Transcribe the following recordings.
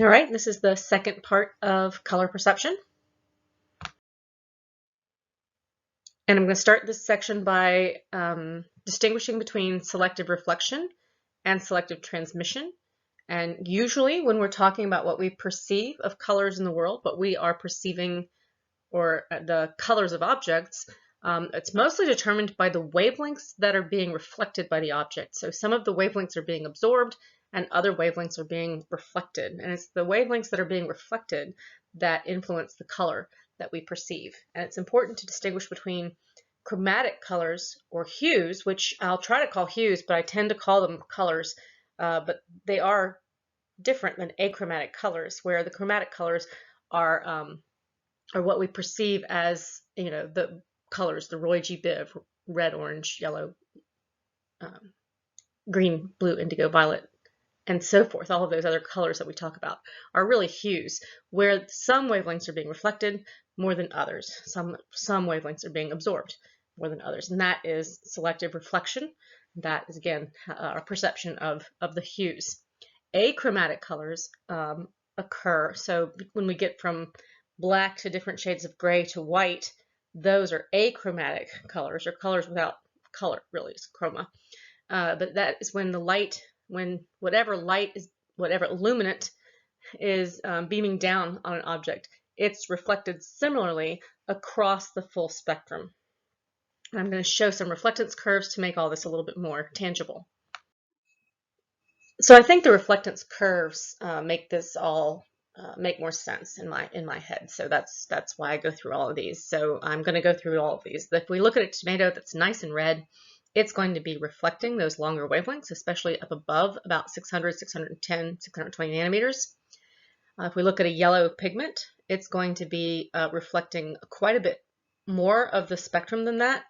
All right, this is the second part of color perception. And I'm going to start this section by distinguishing between selective reflection and selective transmission. And usually when we're talking about what we perceive of colors in the world, what we are perceiving or the colors of objects, it's mostly determined by the wavelengths that are being reflected by the object. So some of the wavelengths are being absorbed and other wavelengths are being reflected. And it's the wavelengths that are being reflected that influence the color that we perceive. And it's important to distinguish between chromatic colors or hues, which I'll try to call hues, but I tend to call them colors, but they are different than achromatic colors, where the chromatic colors are what we perceive as, the colors, the Roy G. Biv, red, orange, yellow, green, blue, indigo, violet, and so forth. All of those other colors that we talk about are really hues, where some wavelengths are being reflected more than others. Some wavelengths are being absorbed more than others, and that is selective reflection. That is, again, our perception of the hues. Achromatic colors occur, so when we get from black to different shades of gray to white, those are achromatic colors, or colors without color, really, it's chroma. But that is when whatever illuminant is beaming down on an object, it's reflected similarly across the full spectrum. And I'm going to show some reflectance curves to make all this a little bit more tangible. So I think the reflectance curves make this all make more sense in my head. So that's why I go through all of these. So I'm going to go through all of these. If we look at a tomato that's nice and red, it's going to be reflecting those longer wavelengths, especially up above about 600, 610, 620 nanometers. If we look at a yellow pigment, it's going to be reflecting quite a bit more of the spectrum than that.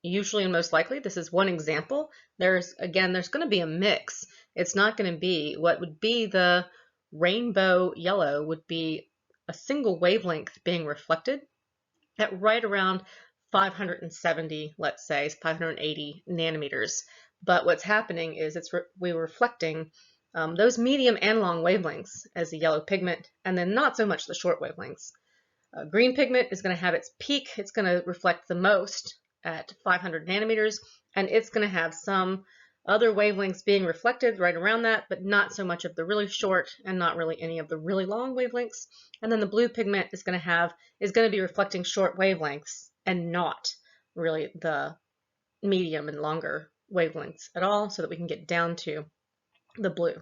Usually and most likely, this is one example. There's going to be a mix. It's not going to be what would be the rainbow yellow would be a single wavelength being reflected at right around 570, let's say, 580 nanometers. But what's happening is we're reflecting those medium and long wavelengths as the yellow pigment, and then not so much the short wavelengths. Green pigment is going to have its peak. It's going to reflect the most at 500 nanometers, and it's going to have some other wavelengths being reflected right around that, but not so much of the really short and not really any of the really long wavelengths. And then the blue pigment is going to be reflecting short wavelengths and not really the medium and longer wavelengths at all, so that we can get down to the blue.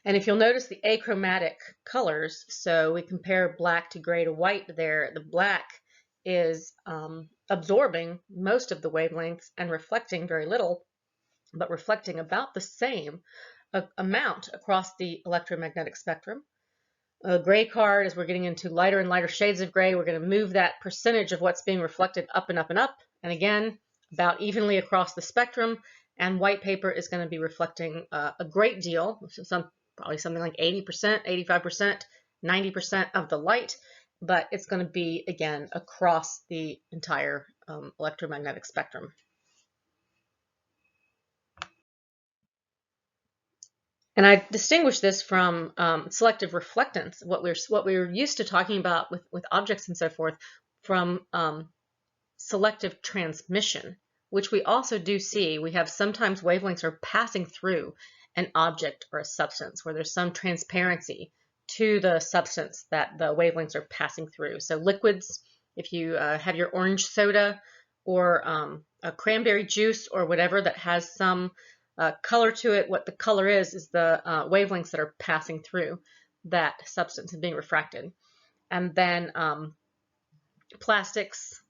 And if you'll notice the achromatic colors, so we compare black to gray to white there, the black is absorbing most of the wavelengths and reflecting very little, but reflecting about the same amount across the electromagnetic spectrum. A gray card, as we're getting into lighter and lighter shades of gray, we're going to move that percentage of what's being reflected up and up and up, and again, about evenly across the spectrum. And white paper is going to be reflecting a great deal, probably something like 80%, 85%, 90% of the light, but it's going to be, again, across the entire electromagnetic spectrum. And I distinguish this from selective reflectance, what we're used to talking about with objects and so forth, from selective transmission, which we also do see. We have sometimes wavelengths are passing through an object or a substance where there's some transparency to the substance that the wavelengths are passing through. So liquids, if you have your orange soda or a cranberry juice or whatever that has some color to it, what the color is the wavelengths that are passing through that substance and being refracted. And then plastics,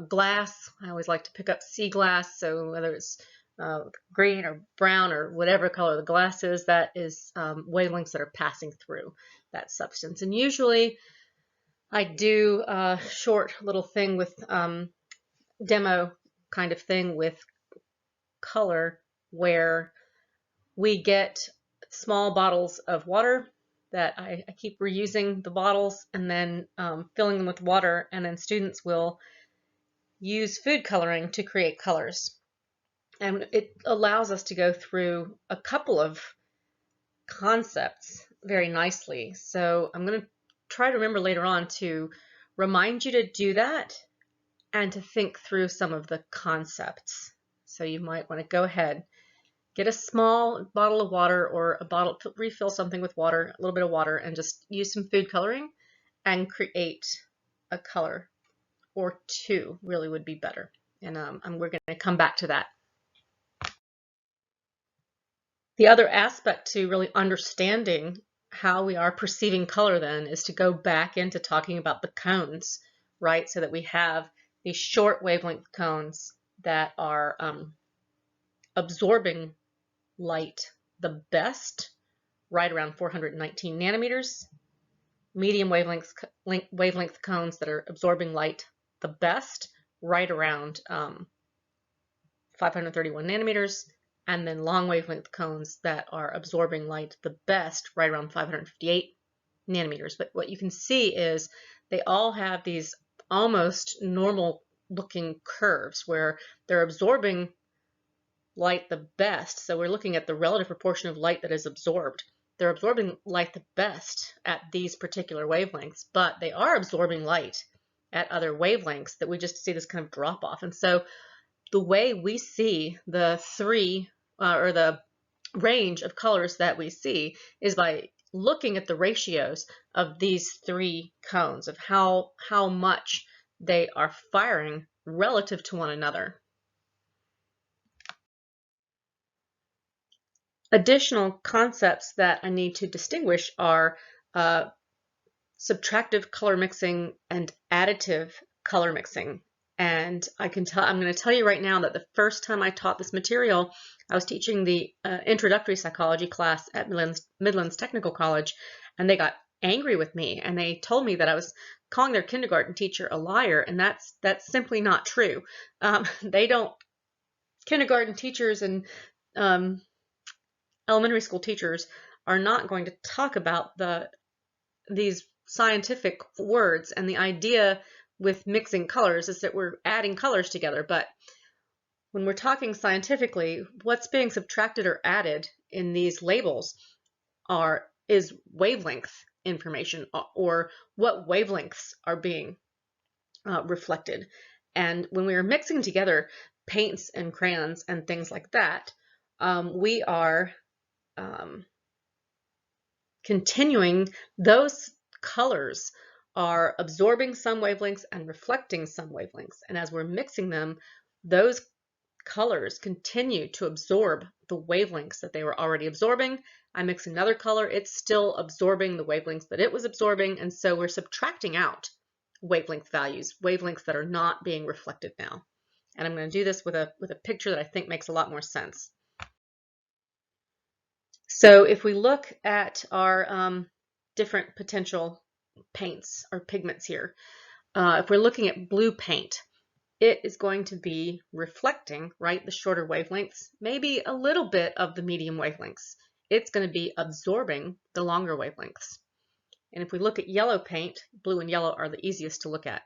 glass, I always like to pick up sea glass, so whether it's green or brown or whatever color the glass is, that is wavelengths that are passing through that substance. And usually I do a short little thing with demo kind of thing with color, where we get small bottles of water that I keep reusing the bottles and then filling them with water, and then students will use food coloring to create colors. And it allows us to go through a couple of concepts very nicely. So I'm going to try to remember later on to remind you to do that and to think through some of the concepts. So you might want to go ahead, get a small bottle of water or a bottle, refill something with water, a little bit of water, and just use some food coloring and create a color or two. Really would be better. And we're going to come back to that. The other aspect to really understanding how we are perceiving color then is to go back into talking about the cones, right? So that we have these short wavelength cones that are absorbing light the best, right around 419 nanometers. Medium wavelength cones that are absorbing light the best, right around 531 nanometers, and then long wavelength cones that are absorbing light the best, right around 558 nanometers. But what you can see is they all have these almost normal looking curves where they're absorbing light the best. So we're looking at the relative proportion of light that is absorbed. They're absorbing light the best at these particular wavelengths, but they are absorbing light at other wavelengths that we just see this kind of drop off. And so the way we see the or the range of colors that we see is by looking at the ratios of these three cones, of how much they are firing relative to one another. Additional concepts that I need to distinguish are subtractive color mixing and additive color mixing. And I'm going to tell you right now that the first time I taught this material, I was teaching the introductory psychology class at Midlands Technical College, and they got angry with me, and they told me that I was calling their kindergarten teacher a liar, and that's simply not true. Kindergarten teachers and elementary school teachers are not going to talk about these scientific words, and the idea with mixing colors is that we're adding colors together. But when we're talking scientifically, what's being subtracted or added in these labels is wavelength information, or what wavelengths are being reflected. And when we are mixing together paints and crayons and things like that, we are continuing, those colors are absorbing some wavelengths and reflecting some wavelengths. And as we're mixing them, those colors continue to absorb the wavelengths that they were already absorbing. I mix another color, it's still absorbing the wavelengths that it was absorbing. And so we're subtracting out wavelength values, wavelengths that are not being reflected now. And I'm going to do this with a picture that I think makes a lot more sense. So if we look at our different potential paints or pigments here, if we're looking at blue paint, it is going to be reflecting, right, the shorter wavelengths, maybe a little bit of the medium wavelengths. It's going to be absorbing the longer wavelengths. And if we look at yellow paint, blue and yellow are the easiest to look at.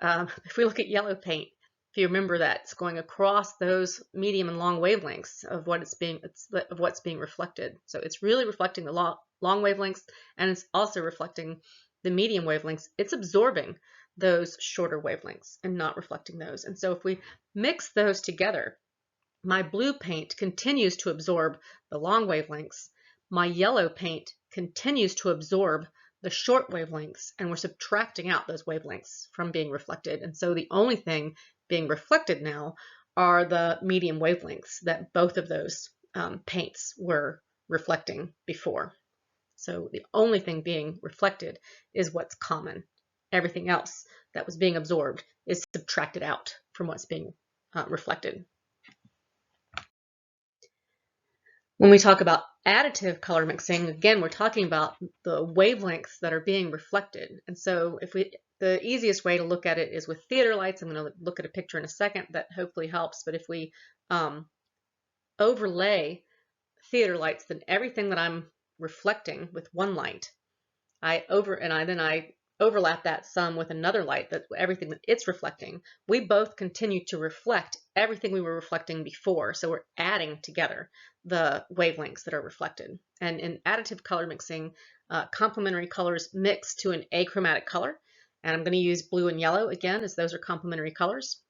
If we look at yellow paint, if you remember that, it's going across those medium and long wavelengths of what's being reflected. So it's really reflecting the long wavelengths, and it's also reflecting the medium wavelengths. It's absorbing those shorter wavelengths and not reflecting those. And so if we mix those together, my blue paint continues to absorb the long wavelengths. My yellow paint continues to absorb the short wavelengths, and we're subtracting out those wavelengths from being reflected. And so the only thing being reflected now are the medium wavelengths that both of those paints were reflecting before. So the only thing being reflected is what's common. Everything else that was being absorbed is subtracted out from what's being reflected. When we talk about additive color mixing, again, we're talking about the wavelengths that are being reflected. And so the easiest way to look at it is with theater lights. I'm going to look at a picture in a second that hopefully helps. But if we overlay theater lights, then everything that I'm reflecting with one light, I overlap that some with another light, that everything that it's reflecting, we both continue to reflect everything we were reflecting before. So we're adding together the wavelengths that are reflected. And in additive color mixing, complementary colors mix to an achromatic color. And I'm going to use blue and yellow again, as those are complementary colors.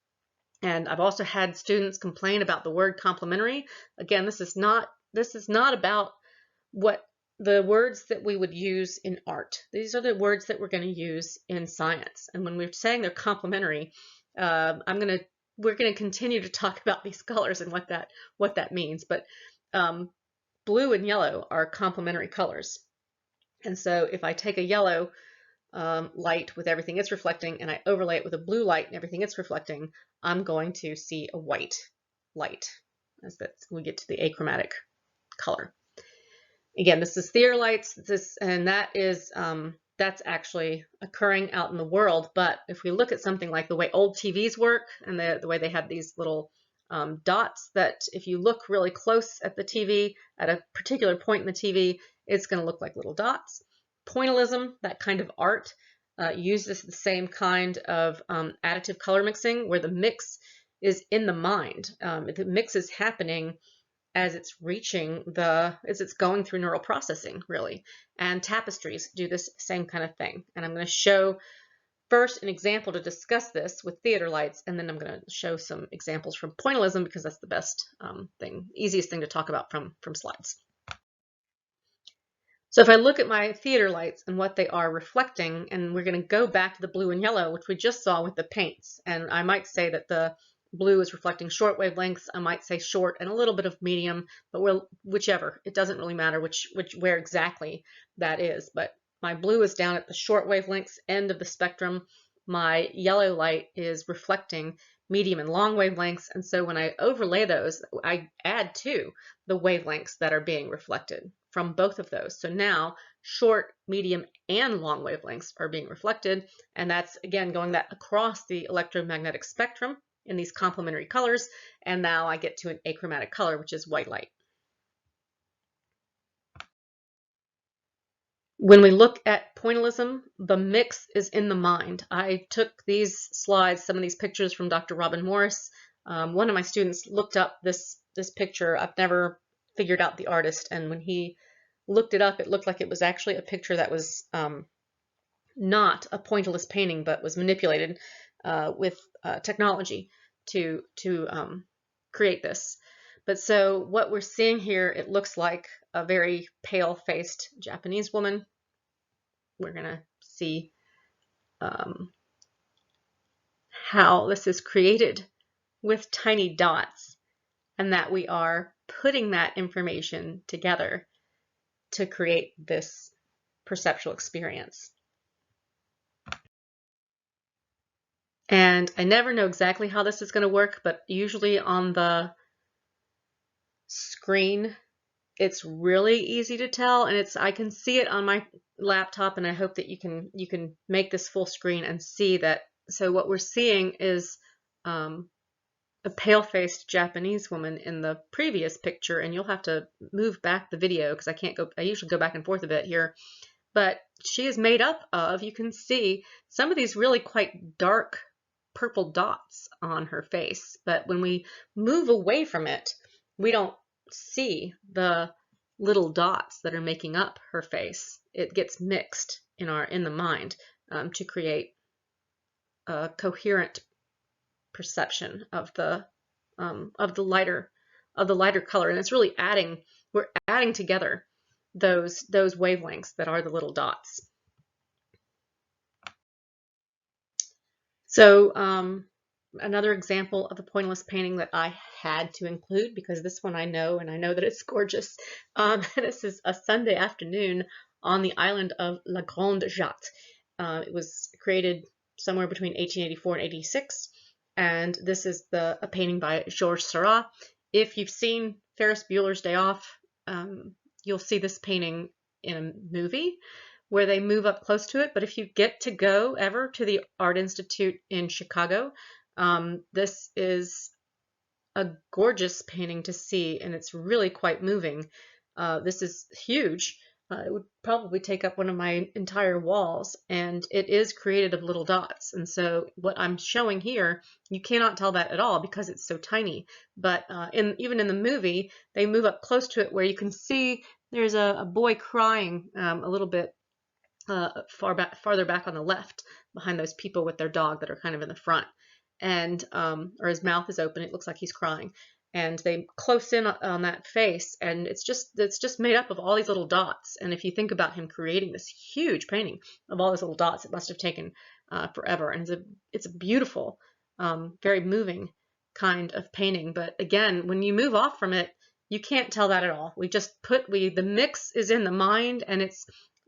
And I've also had students complain about the word complementary. Again, this is not about what the words that we would use in art. These are the words that we're going to use in science. And when we're saying they're complementary, we're going to continue to talk about these colors and what that means. But blue and yellow are complementary colors. And so if I take a yellow light with everything it's reflecting and I overlay it with a blue light and everything it's reflecting, I'm going to see a white light as we get to the achromatic color. Again, this is theodolites, and that's actually occurring out in the world. But if we look at something like the way old TVs work and the way they have these little dots, that if you look really close at the TV at a particular point in the TV, it's going to look like little dots. Pointillism, that kind of art, uses the same kind of additive color mixing, where the mix is in the mind. The mix is happening as it's going through neural processing, really. And tapestries do this same kind of thing. And I'm going to show first an example to discuss this with theodolites, and then I'm going to show some examples from pointillism, because that's the best easiest thing to talk about from slides. So if I look at my theodolites and what they are reflecting, and we're going to go back to the blue and yellow, which we just saw with the paints, and I might say that the blue is reflecting short wavelengths. I might say short and a little bit of medium, but whichever. It doesn't really matter where exactly that is. But my blue is down at the short wavelengths end of the spectrum. My yellow light is reflecting medium and long wavelengths. And so when I overlay those, I add to the wavelengths that are being reflected from both of those. So now short, medium, and long wavelengths are being reflected. And that's, again, going that across the electromagnetic spectrum in these complementary colors, and now I get to an achromatic color, which is white light. When we look at pointillism, the mix is in the mind. I took these slides, some of these pictures, from Dr. Robin Morris. One of my students looked up this picture. I've never figured out the artist, and when he looked it up, it looked like it was actually a picture that was not a pointillist painting, but was manipulated with technology to create this. But so what we're seeing here, it looks like a very pale-faced Japanese woman. We're going to see how this is created with tiny dots, and that we are putting that information together to create this perceptual experience. And I never know exactly how this is going to work, but usually on the screen, it's really easy to tell, and I can see it on my laptop, and I hope that you can make this full screen and see that. So what we're seeing is a pale-faced Japanese woman in the previous picture, and you'll have to move back the video because I usually go back and forth a bit here. But she is made up of, you can see some of these really quite dark purple dots on her face. But when we move away from it, we don't see the little dots that are making up her face. It gets mixed in the mind to create a coherent perception of the lighter color, and it's really we're adding together those wavelengths that are the little dots. So another example of a pointillist painting that I had to include, because this one I know, and I know that it's gorgeous. This is a Sunday afternoon on the island of La Grande Jatte. It was created somewhere between 1884 and 86, and this is a painting by Georges Seurat. If you've seen Ferris Bueller's Day Off, you'll see this painting in a movie where they move up close to it. But if you get to go ever to the Art Institute in Chicago, this is a gorgeous painting to see, and it's really quite moving. This is huge. it would probably take up one of my entire walls, and it is created of little dots. And so what I'm showing here, you cannot tell that at all because it's so tiny. But even in the movie, they move up close to it where you can see there's a boy crying a little bit farther back on the left, behind those people with their dog that are kind of in the front, and or his mouth is open. It looks like he's crying, and they close in on that face, and it's just made up of all these little dots. And if you think about him creating this huge painting of all those little dots, it must have taken forever. And it's a beautiful, very moving kind of painting. But again, when you move off from it, you can't tell that at all. The mix is in the mind, and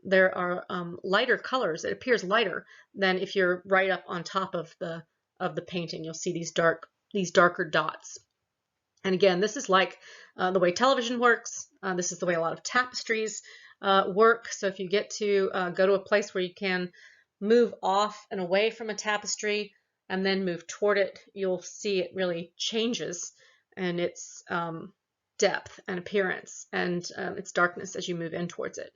there are lighter colors. It appears lighter than if you're right up on top of the painting. You'll see these darker dots. And again, this is like the way television works. This is the way a lot of tapestries work. So if you get to go to a place where you can move off and away from a tapestry and then move toward it, you'll see it really changes in its depth and appearance and its darkness as you move in towards it.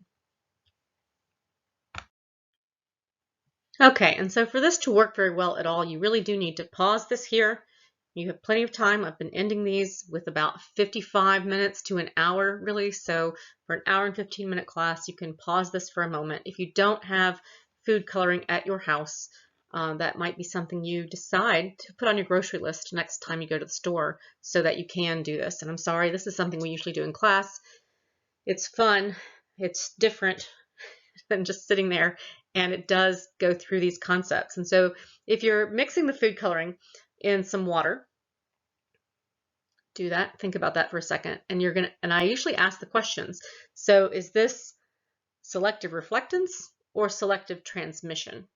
Okay, and so for this to work very well at all, you really do need to pause this here. You have plenty of time. I've been ending these with about 55 minutes to an hour, really. So for an hour and 15-minute class, you can pause this for a moment. If you don't have food coloring at your house, that might be something you decide to put on your grocery list next time you go to the store so that you can do this. And I'm sorry, this is something we usually do in class. It's fun. It's different than just sitting there, and it does go through these concepts. And so if you're mixing the food coloring in some water, do that. Think about that for a second. And I usually ask the questions. So is this selective reflectance or selective transmission?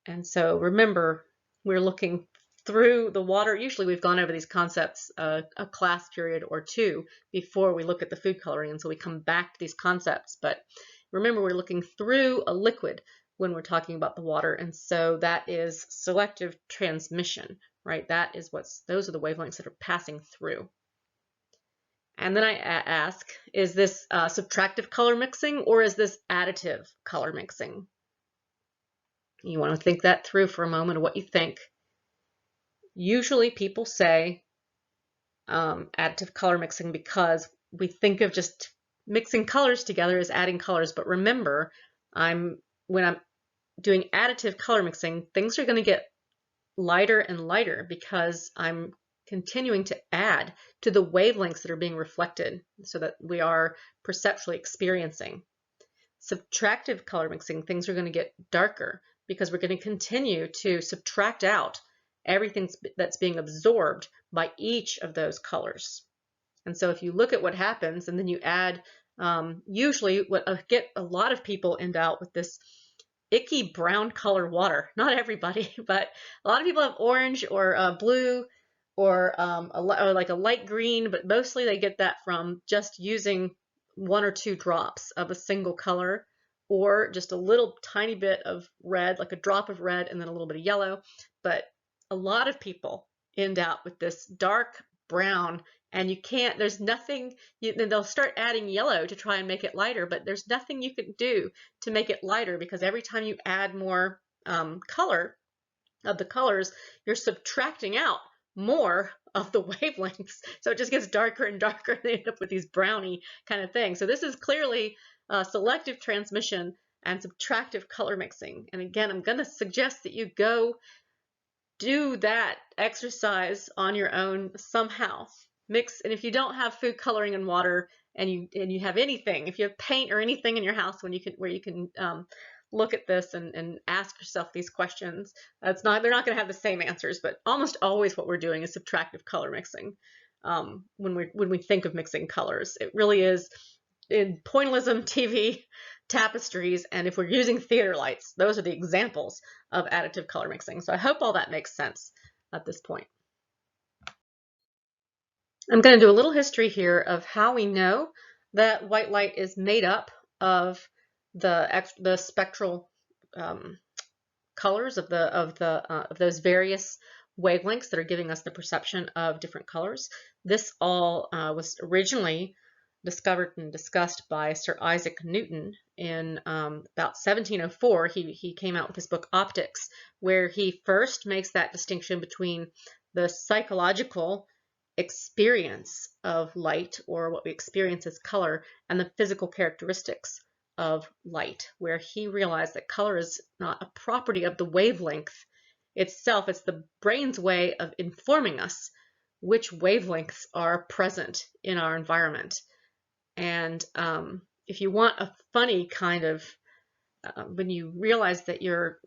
And so remember, we're looking through the water. Usually we've gone over these concepts a class period or two before we look at the food coloring, and so we come back to these concepts. But remember, we're looking through a liquid when we're talking about the water, and so that is selective transmission, right? Those are the wavelengths that are passing through. And then I ask, is this subtractive color mixing or is this additive color mixing? You want to think that through for a moment of what you think. Usually people say additive color mixing because we think of just mixing colors together as adding colors. But remember, when I'm doing additive color mixing, things are going to get lighter and lighter because I'm continuing to add to the wavelengths that are being reflected so that we are perceptually experiencing. Subtractive color mixing, things are going to get darker because we're going to continue to subtract out everything that's being absorbed by each of those colors. And so if you look at what happens and then you add, usually what get a lot of people end out with this icky brown color water. Not everybody, but a lot of people have orange or blue or like a light green, but mostly they get that from just using one or two drops of a single color, or just a little tiny bit of red, like a drop of red and then a little bit of yellow. But a lot of people end out with this dark brown, and there's nothing, they'll start adding yellow to try and make it lighter, but there's nothing you can do to make it lighter because every time you add more color of the colors, you're subtracting out more of the wavelengths. So it just gets darker and darker, and they end up with these brownie kind of things. So this is clearly selective transmission and subtractive color mixing. And again, I'm going to suggest that you go do that exercise on your own somehow. Mix, and if you don't have food coloring and water, and you have anything, if you have paint or anything in your house where you can look at this and ask yourself these questions, they're not going to have the same answers, but almost always what we're doing is subtractive color mixing. When we think of mixing colors, it really is in pointillism, TV, tapestries, and if we're using theater lights, those are the examples of additive color mixing. So I hope all that makes sense at this point. I'm going to do a little history here of how we know that white light is made up of the spectral colors of those various wavelengths that are giving us the perception of different colors. This all was originally discovered and discussed by Sir Isaac Newton in about 1704. He came out with his book Optics, where he first makes that distinction between the psychological experience of light, or what we experience as color, and the physical characteristics of light, where he realized that color is not a property of the wavelength itself. It's the brain's way of informing us which wavelengths are present in our environment. And if you want a funny kind of, when you realize that your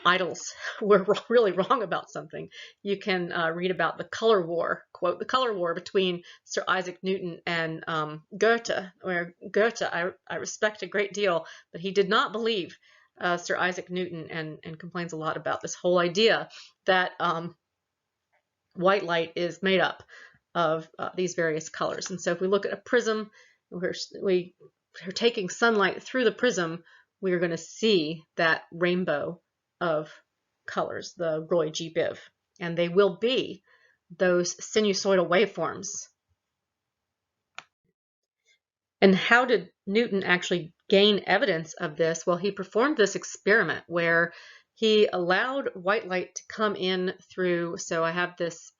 idols were really wrong about something, you can read about the color war, quote, the color war between Sir Isaac Newton and Goethe, where Goethe I respect a great deal, but he did not believe Sir Isaac Newton, and complains a lot about this whole idea that white light is made up of these various colors. And so if we look at a prism, we are taking sunlight through the prism, we are going to see that rainbow of colors, the Roy G. Biv, and they will be those sinusoidal waveforms. And how did Newton actually gain evidence of this? Well, he performed this experiment where he allowed white light to come in through, so I have this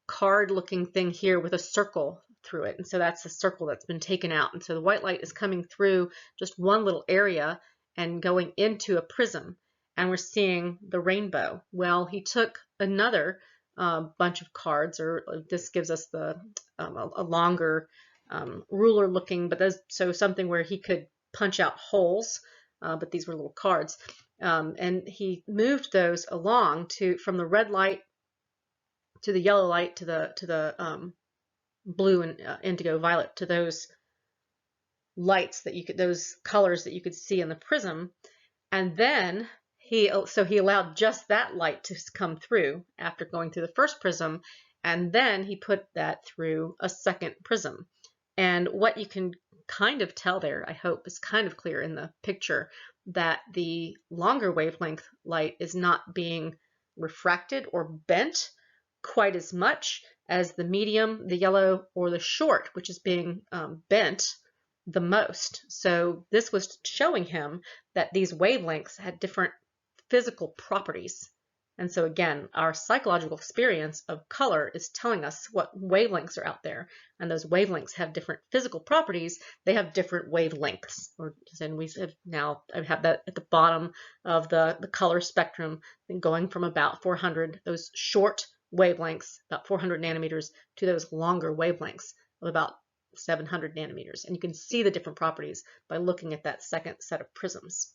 card-looking thing here with a circle through it, and so that's a circle that's been taken out, and so the white light is coming through just one little area and going into a prism, and we're seeing the rainbow. Well, he took another bunch of cards, or this gives us the a longer ruler looking, but so something where he could punch out holes, but these were little cards, and he moved those along from the red light to the yellow light to the blue and indigo violet, to those lights that those colors that you could see in the prism. And then he allowed just that light to come through after going through the first prism, and then he put that through a second prism. And what you can kind of tell there, I hope, is kind of clear in the picture, that the longer wavelength light is not being refracted or bent quite as much as the medium, the yellow, or the short, which is being bent the most. So this was showing him that these wavelengths had different physical properties. And so again, our psychological experience of color is telling us what wavelengths are out there, and those wavelengths have different physical properties. They have different wavelengths, and we have now I have that at the bottom of the color spectrum, going from about 400, those short wavelengths, about 400 nanometers, to those longer wavelengths of about 700 nanometers. And you can see the different properties by looking at that second set of prisms.